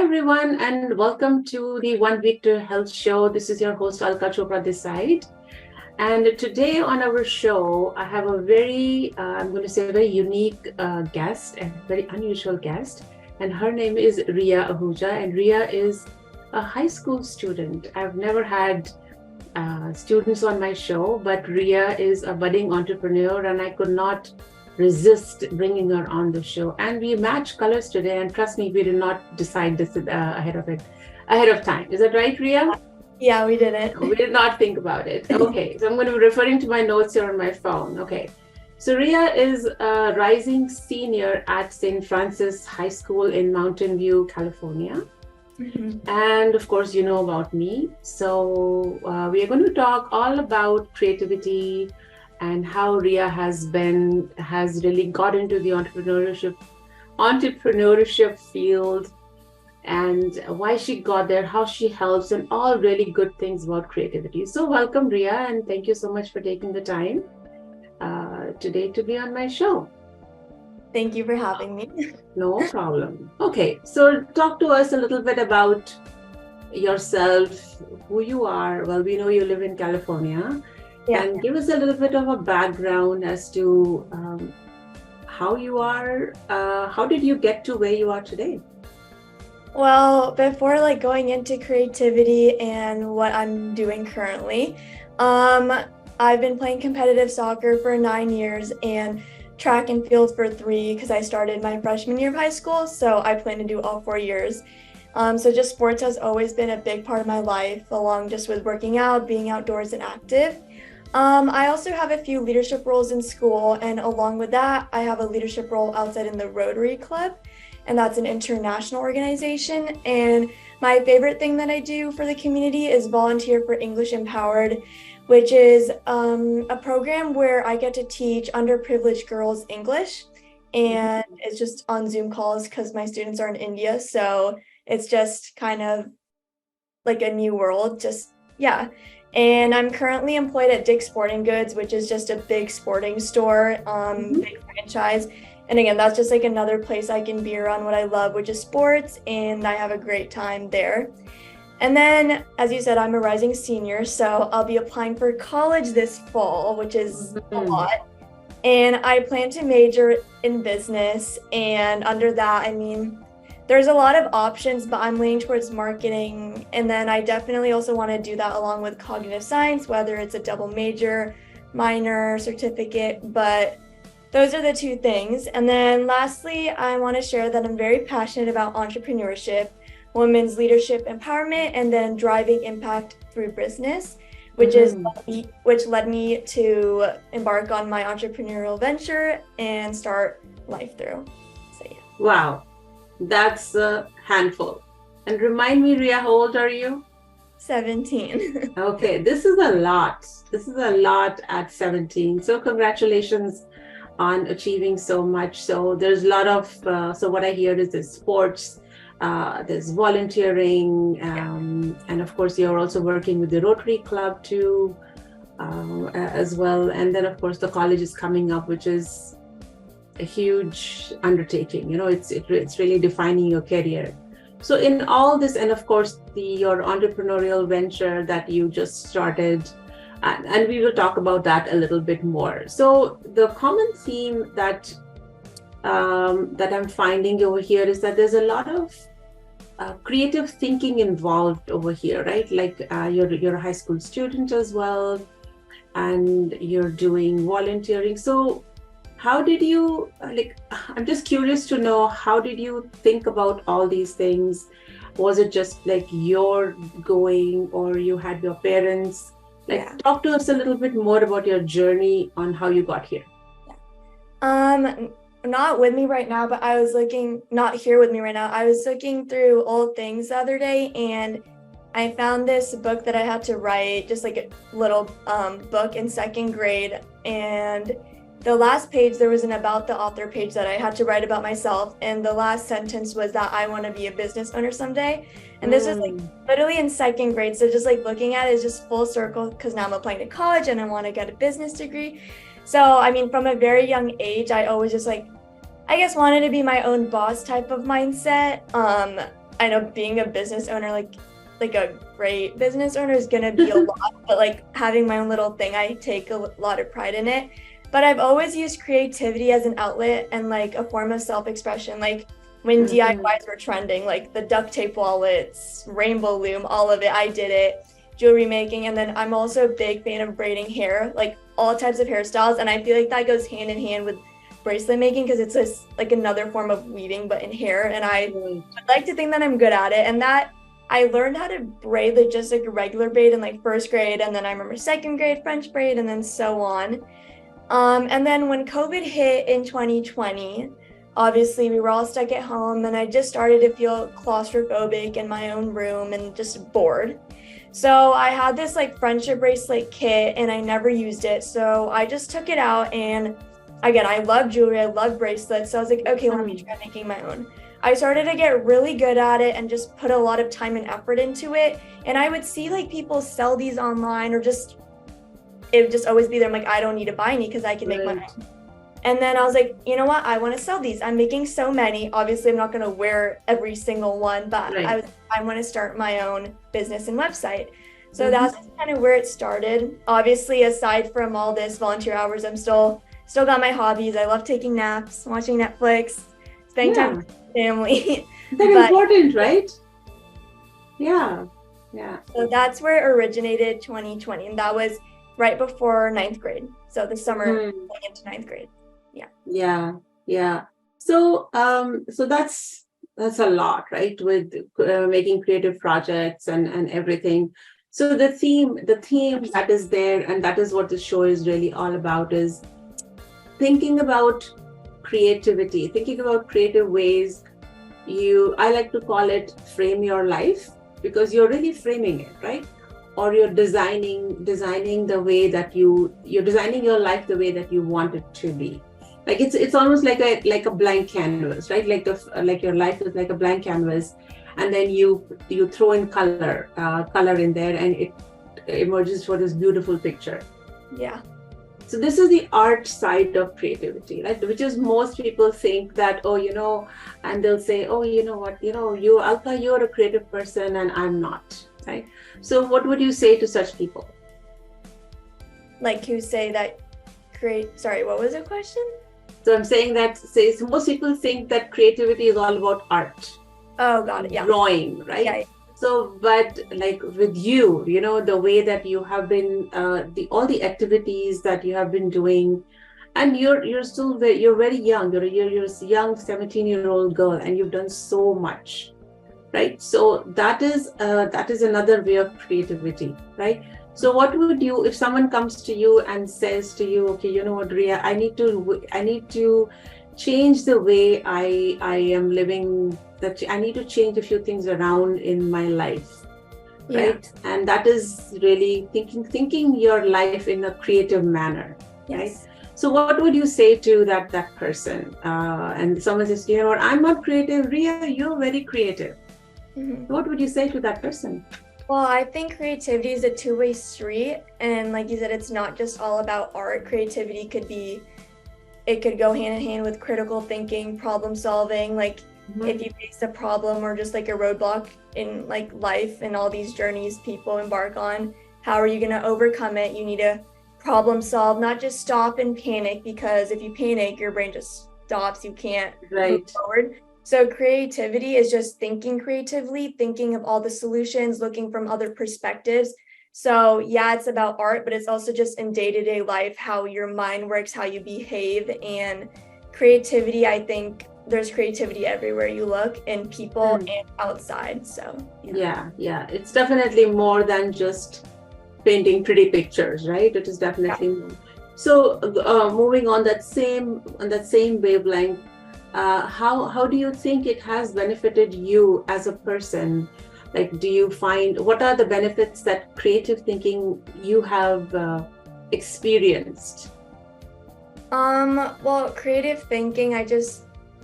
everyone, and welcome to the One Victor Health Show. This is your host, alkachopra.ca. And today on our show, I have a I'm going to say, a very unique guest and very unusual guest. And her name is Rhea Ahuja. And Rhea is a high school student. I've never had students on my show, but Rhea is a budding entrepreneur, and I could not resist bringing her on the show. And we match colors today, and trust me, we did not decide this ahead of time. Is that right, Rhea? Yeah, we didn't. We did not think about it. Okay, so I'm going to be referring to my notes here on my phone. Okay, so Rhea is a rising senior at St. Francis High School in Mountain View, California. Mm-hmm. And of course, you know about me. So we are going to talk all about creativity and how Rhea has really got into the entrepreneurship field, and why she got there, how she helps, and all really good things about creativity. So welcome, Rhea, and thank you so much for taking the time today to be on my show. Thank you for having me. No problem. Okay, so talk to us a little bit about yourself, who you are. Well, we know you live in California. Yeah. And give us a little bit of a background as to how you are, how did you get to where you are today? Well, before going into creativity and what I'm doing currently, I've been playing competitive soccer for 9 years and track and field for 3 because I started my freshman year of high school, so I plan to do all 4 years. So just sports has always been a big part of my life, along just with working out, being outdoors and active. I also have a few leadership roles in school, and along with that, I have a leadership role outside in the Rotary Club, and that's an international organization. And my favorite thing that I do for the community is volunteer for English Empowered, which is a program where I get to teach underprivileged girls English, and it's just on Zoom calls because my students are in India, so it's just kind of like a new world, And I'm currently employed at Dick's Sporting Goods, which is just a big sporting store, big franchise. And again, that's just another place I can be around what I love, which is sports, and I have a great time there. And then, as you said, I'm a rising senior, so I'll be applying for college this fall, which is a lot. And I plan to major in business, and under that, there's a lot of options, but I'm leaning towards marketing. And then I definitely also want to do that along with cognitive science, whether it's a double major, minor, certificate, but those are the two things. And then lastly, I want to share that I'm very passionate about entrepreneurship, women's leadership empowerment, and then driving impact through business, which led me to embark on my entrepreneurial venture and start life through. So yeah. Wow. That's a handful. And remind me, Rhea, how old are you? 17. Okay, this is a lot. This is a lot at 17. So congratulations on achieving so much. So there's a lot of, so what I hear is there's sports, there's volunteering, and of course you're also working with the Rotary Club too, as well. And then of course the college is coming up, which is a huge undertaking. It's really defining your career. So in all this, and of course your entrepreneurial venture that you just started, and we will talk about that a little bit more. So the common theme that I'm finding over here is that there's a lot of creative thinking involved over here, right? You're a high school student as well, and you're doing volunteering. So how did you, I'm just curious to know, how did you think about all these things? Was it just you're going, or you had your parents? Talk to us a little bit more about your journey on how you got here. Not with me right now, but not here with me right now. I was looking through old things the other day, and I found this book that I had to write, just a little book in 2nd grade, and the last page, there was an about the author page that I had to write about myself. And the last sentence was that I want to be a business owner someday. And this was literally in 2nd grade. So just looking at it is just full circle, because now I'm applying to college and I want to get a business degree. So, from a very young age, I always just wanted to be my own boss type of mindset. I know being a business owner, like a great business owner is gonna be a lot, but like having my own little thing, I take a lot of pride in it. But I've always used creativity as an outlet and like a form of self-expression. Like when DIYs were trending, like the duct tape wallets, rainbow loom, all of it, I did it, jewelry making. And then I'm also a big fan of braiding hair, like all types of hairstyles. And I feel like that goes hand in hand with bracelet making because it's just like another form of weaving, but in hair. And I would like to think that I'm good at it. And that I learned how to braid like just like a regular braid in like first grade. And then I remember second grade French braid and then so on. And then when COVID hit in 2020, obviously we were all stuck at home and I just started to feel claustrophobic in my own room and just bored. So I had this like friendship bracelet kit and I never used it. So I just took it out and again, I love jewelry, I love bracelets. So I was like, okay, let me try making my own. I started to get really good at it and just put a lot of time and effort into it. And I would see like people sell these online or just it would just always be there. I'm like, I don't need to buy any because I can make my own. And then I was like, you know what? I want to sell these. I'm making so many. Obviously, I'm not going to wear every single one, but I want to start my own business and website. So that's kind of where it started. Obviously, aside from all this volunteer hours, I'm still got my hobbies. I love taking naps, watching Netflix, spending time with family. That's important, right? Yeah. So that's where it originated 2020. And that was right before 9th grade. So the summer going into 9th grade. Yeah. So that's a lot, right? With making creative projects and everything. So the theme that is there, and that is what the show is really all about, is thinking about creativity, thinking about creative ways. I like to call it frame your life, because you're really framing it, right? Or you're designing the way that you're designing your life the way that you want it to be. Like it's almost like a blank canvas, right? Like your life is like a blank canvas, and then you throw in color in there, and it emerges for this beautiful picture. Yeah. So this is the art side of creativity, right? Which is most people think that, and they'll say, you know what, you, Alka, you're a creative person and I'm not, right? So what would you say to such people? Like who say that sorry, what was the question? So I'm saying that so most people think that creativity is all about art. Oh, got it. Yeah. Drawing, right? Yeah. So, but like with you, the way that you have been, all the activities that you have been doing, and you're still you're very young. You're a young 17-year-old girl, and you've done so much, right? So that is another way of creativity, right? So what would you, if someone comes to you and says to you, okay, you know what, Rhea, I need to change the way I am living, that I need to change a few things around in my life, right? And that is really thinking your life in a creative manner, right? So what would you say to that person? And someone says, you know what, I'm not creative. Rhea, you're very creative. What would you say to that person? Well, I think creativity is a two-way street. And like you said, it's not just all about art. Creativity it could go hand in hand with critical thinking, problem solving. Like if you face a problem or just like a roadblock in like life and all these journeys people embark on, how are you going to overcome it? You need to problem solve, not just stop and panic, because if you panic, your brain just stops. You can't move forward. So creativity is just thinking creatively, thinking of all the solutions, looking from other perspectives. So yeah, it's about art, but it's also just in day-to-day life, how your mind works, how you behave. And creativity, I think there's creativity everywhere you look, in people and outside. So yeah, it's definitely more than just painting pretty pictures, right? It is definitely more. So moving on that same wavelength, how do you think it has benefited you as a person? Like, do you find, what are the benefits that creative thinking you have experienced? Well, creative thinking,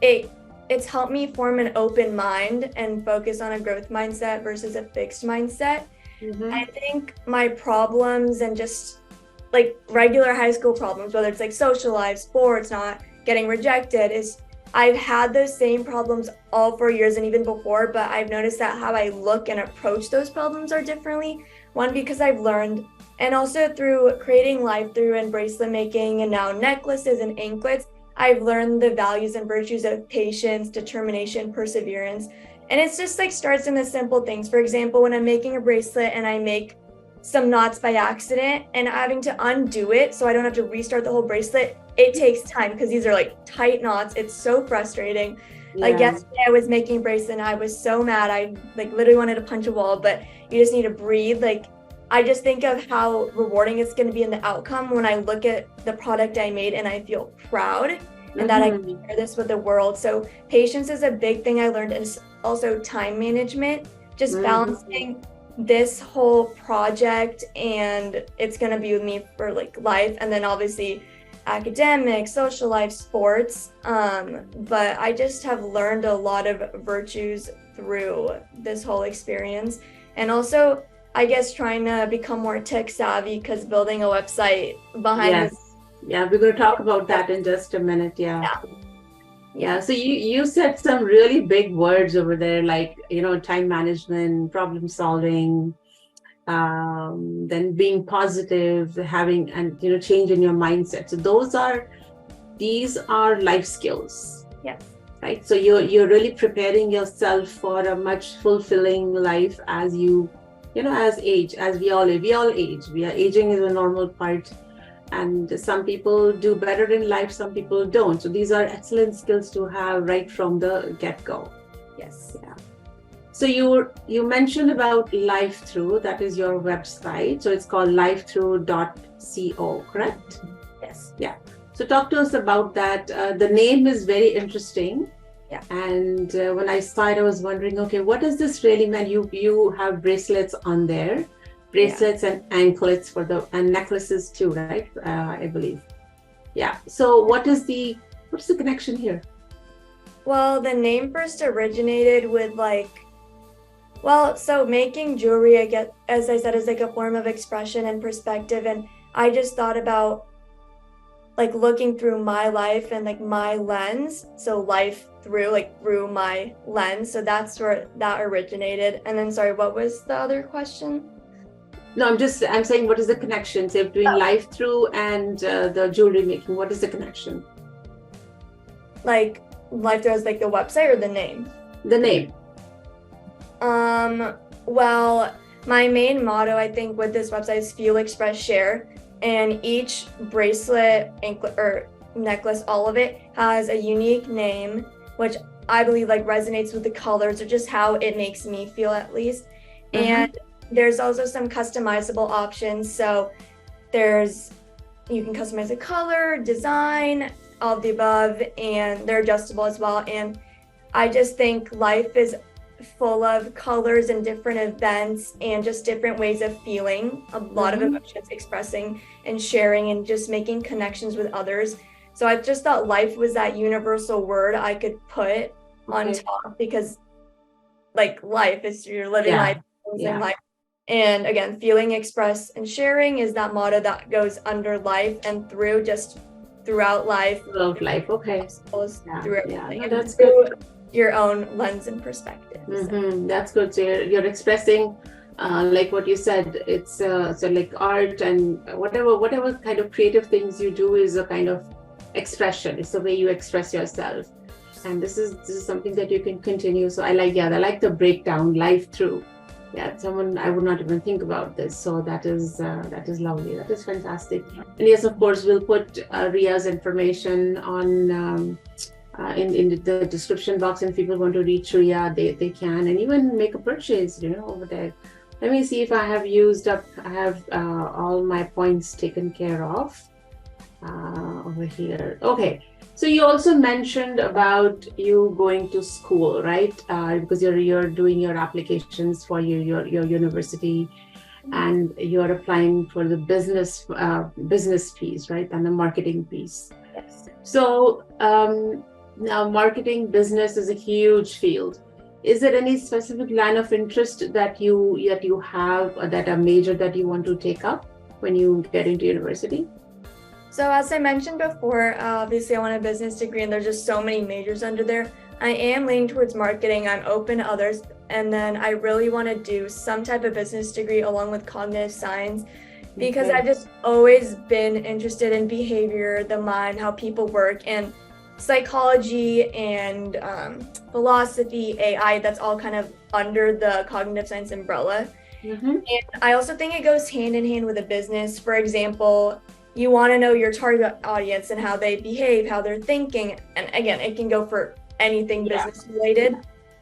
it's helped me form an open mind and focus on a growth mindset versus a fixed mindset. I think my problems and just like regular high school problems, whether it's like social life, sports, not getting rejected, is I've had those same problems all 4 years and even before, but I've noticed that how I look and approach those problems are differently. One, because I've learned, and also through creating life through and bracelet making and now necklaces and anklets, I've learned the values and virtues of patience, determination, perseverance. And it's just like starts in the simple things. For example, when I'm making a bracelet and I make some knots by accident and having to undo it so I don't have to restart the whole bracelet, it takes time because these are like tight knots. It's so frustrating. Like Yeah. yesterday I was making a bracelet and I was so mad. I like literally wanted to punch a wall, but you just need to breathe. Like I just think of how rewarding it's going to be in the outcome when I look at the product I made and I feel proud and that I can Mhm. share this with the world. So patience is a big thing I learned, and also time management, just Mhm. balancing this whole project, and it's going to be with me for like life, and then obviously academic, social life, sports. But I just have learned a lot of virtues through this whole experience, and also I guess trying to become more tech savvy because building a website behind this. Yes. Yeah, we're going to talk about that in just a minute. Yeah. Yeah. Yeah. So Yes. you said some really big words over there, like, time management, problem solving, then being positive, having, and, change in your mindset. So these are life skills, Yes. right? So you're really preparing yourself for a much fulfilling life as as age, as we all age. We are aging is a normal part, and some people do better in life, some people don't. So these are excellent skills to have right from the get-go. Yes. Yeah. So you mentioned about Life Through, that is your website. So it's called lifethrough.co, correct? Yes. Yeah. So talk to us about that. The name is very interesting. Yeah. And when I saw it, I was wondering, okay, what does this really mean? You have bracelets on there, Yeah. bracelets and anklets and necklaces too, right? I believe. Yeah. So what's the connection here? Well, the name first originated with so making jewelry, I get, as I said, is like a form of expression and perspective. And I just thought about like looking through my life and like my lens. So life through, like through my lens. So that's where that originated. And then, sorry, what was the other question? No, I'm saying, what is the connection, say, between Life Through and the jewelry making? What is the connection? Like life through as like the website or the name? The name. Well, my main motto, I think, with this website is feel, express, share. And each bracelet, anklet, or necklace, all of it has a unique name, which I believe like resonates with the colors or just how it makes me feel at least. Mm-hmm. And there's also some customizable options. So you can customize the color, design, all of the above, and they're adjustable as well. And I just think life is full of colors and different events and just different ways of feeling, a lot of Mm-hmm. emotions, expressing and sharing and just making connections with others. So I just thought life was that universal word I could put on Okay. top, because like life is you're living Yeah. life, in Yeah. life. And again, feeling, express, and sharing is that motto that goes under life and through, just throughout life, Love life. Okay. Yeah. through Yeah. everything, No, and that's good. through your own lens and perspective. Mm-hmm. That's good. So you're expressing, like what you said, it's so like art and whatever kind of creative things you do is a kind of expression. It's the way you express yourself, and this is something that you can continue. So I like the breakdown, Life Through. Yeah, someone I would not even think about this. So that is lovely. That is fantastic. And yes, of course, we'll put Rhea's information on. In the description box, and if people want to reach Rhea, they can, and even make a purchase, over there. Let me see if I have all my points taken care of over here. Okay, so you also mentioned about you going to school, right? Because you're doing your applications for your university, and you're applying for the business piece, right, and the marketing piece. Yes. So now marketing business is a huge field. Is there any specific line of interest that you have, or that a major that you want to take up when you get into university? So as I mentioned before, obviously I want a business degree and there's just so many majors under there. I am leaning towards marketing. I'm open to others. And then I really want to do some type of business degree along with cognitive science because Okay. I've just always been interested in behavior, the mind, how people work, and psychology and philosophy, AI, that's all kind of under the cognitive science umbrella. Mm-hmm. And I also think it goes hand in hand with a business. For example, you want to know your target audience and how they behave, how they're thinking. And again, it can go for anything Yeah. business related.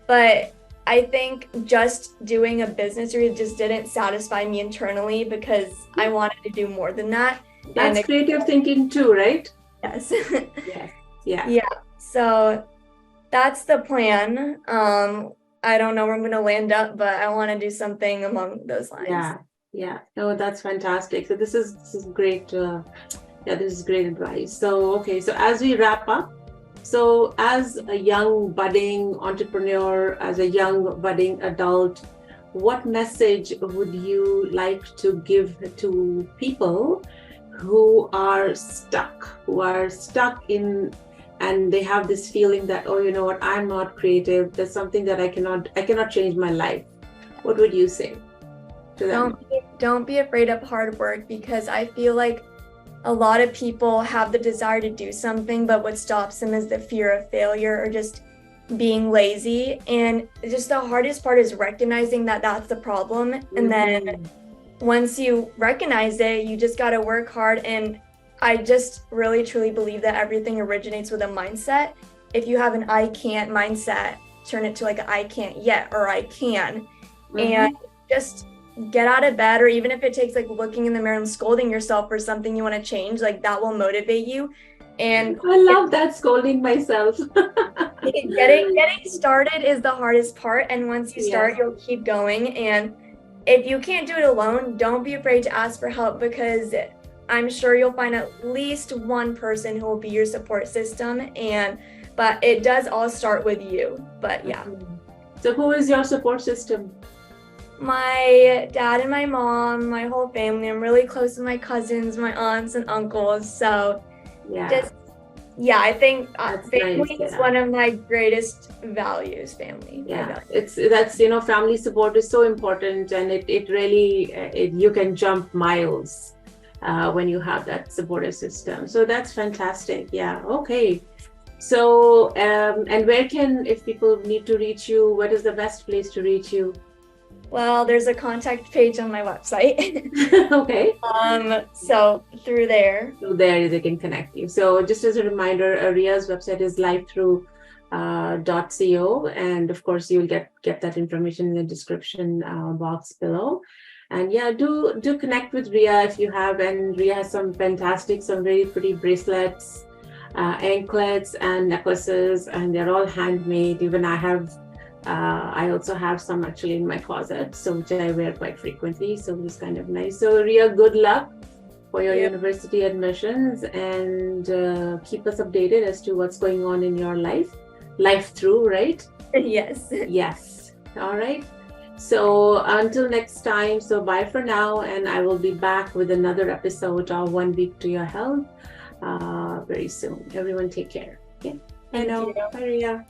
But I think just doing a business degree just didn't satisfy me internally because I wanted to do more than that. And That's creative thinking too, right? yes. Yes. Yeah. Yeah. So that's the plan. I don't know where I'm going to land up, but I want to do something along those lines. Yeah. Yeah. Oh, that's fantastic. So this is great. Yeah, this is great advice. So, okay. So as we wrap up, so as a young budding entrepreneur, as a young budding adult, what message would you like to give to people who are stuck in, and they have this feeling that, oh, you know what, I'm not creative. There's something that I cannot change my life. What would you say to them? Don't be afraid of hard work because I feel like a lot of people have the desire to do something, but what stops them is the fear of failure or just being lazy. And just the hardest part is recognizing that that's the problem. And then Mhm. once you recognize it, you just got to work hard. And I just really truly believe that everything originates with a mindset. If you have an I can't mindset, turn it to like a I can't yet or I can. And Mhm. just get out of bed, or even if it takes like looking in the mirror and scolding yourself for something you want to change, like that will motivate you. And I love that, scolding myself. getting started is the hardest part. And once you Yes. start, you'll keep going. And if you can't do it alone, don't be afraid to ask for help because I'm sure you'll find at least one person who will be your support system. But it does all start with you. But yeah. Mhm. So who is your support system? My dad and my mom, my whole family. I'm really close with my cousins, my aunts and uncles. So Yeah, just, yeah, I think that's nice. family is Yeah. one of my greatest values, family. My Yeah, value. that's, family support is so important, and it really, you can jump miles when you have that supportive system. So that's fantastic. Yeah. Okay. So, and where can, if people need to reach you, what is the best place to reach you? Well, there's a contact page on my website. Okay. So through there. So there they can connect you. So just as a reminder, Rhea's website is livethrough.co, and of course you'll get that information in the description box below. And yeah, do connect with Rhea if you have. And Rhea has some fantastic, some very pretty bracelets, anklets, and necklaces, and they're all handmade. Even I also have some actually in my closet, so which I wear quite frequently. So it's kind of nice. So Rhea, good luck for your Yeah. university admissions, and keep us updated as to what's going on in your life through, right? Yes. Yes. All right. So until next time, so bye for now, and I will be back with another episode of 1 Week to Your Health very soon. Everyone take care. Okay. I Thank know. you. Bye, Rhea.